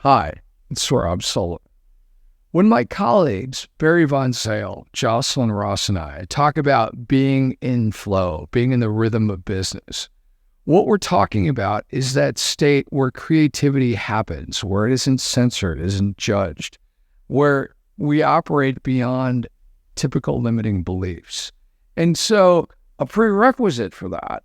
Hi, it's Sullivan. When my colleagues, Barry Von Zale, Jocelyn Ross, and I talk about being in flow, being in the rhythm of business, what we're talking about is that state where creativity happens, where it isn't censored, isn't judged, where we operate beyond typical limiting beliefs. And so a prerequisite for that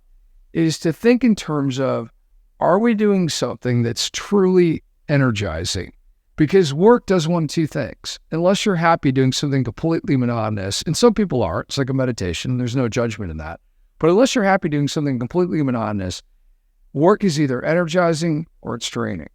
is to think in terms of, are we doing something that's truly energizing? Because work does one of two things. Unless you're happy doing something completely monotonous, and some people are, it's like a meditation, there's no judgment in that. But unless you're happy doing something completely monotonous, work is either energizing or it's draining.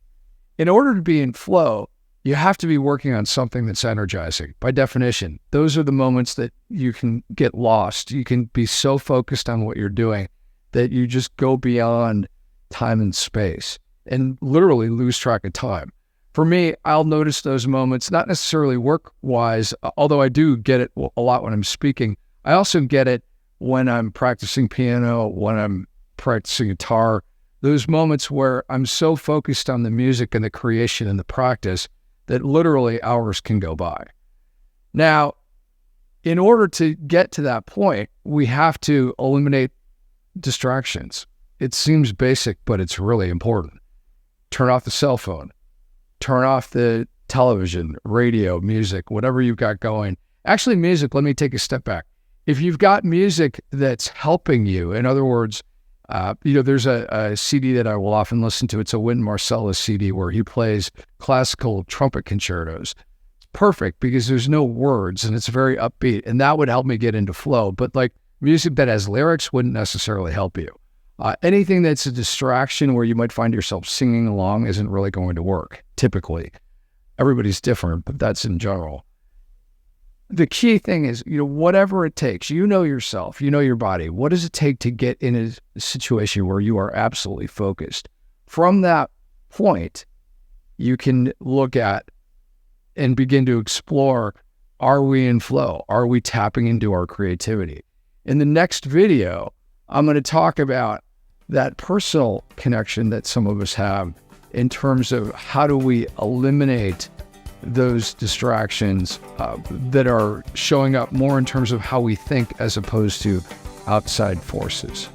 In order to be in flow, you have to be working on something that's energizing. By definition, those are the moments that you can get lost. You can be so focused on what you're doing that you just go beyond time and space and literally lose track of time. For me, I'll notice those moments, not necessarily work-wise, although I do get it a lot when I'm speaking. I also get it when I'm practicing piano, when I'm practicing guitar, those moments where I'm so focused on the music and the creation and the practice that literally hours can go by. Now, in order to get to that point, we have to eliminate distractions. It seems basic, but it's really important. Turn off the cell phone. Turn off the television, radio, music, whatever you've got going. Actually, music, let me take a step back. If you've got music that's helping you, in other words, there's a CD that I will often listen to. It's a Wynton Marsalis CD where he plays classical trumpet concertos. It's perfect because there's no words and it's very upbeat, and that would help me get into flow. But like music that has lyrics wouldn't necessarily help you. Anything that's a distraction where you might find yourself singing along isn't really going to work, typically. Everybody's different, but that's in general. The key thing is, whatever it takes, you know yourself, you know your body. What does it take to get in a situation where you are absolutely focused? From that point, you can look at and begin to explore, are we in flow? Are we tapping into our creativity? In the next video, I'm going to talk about that personal connection that some of us have in terms of how do we eliminate those distractions that are showing up more in terms of how we think as opposed to outside forces.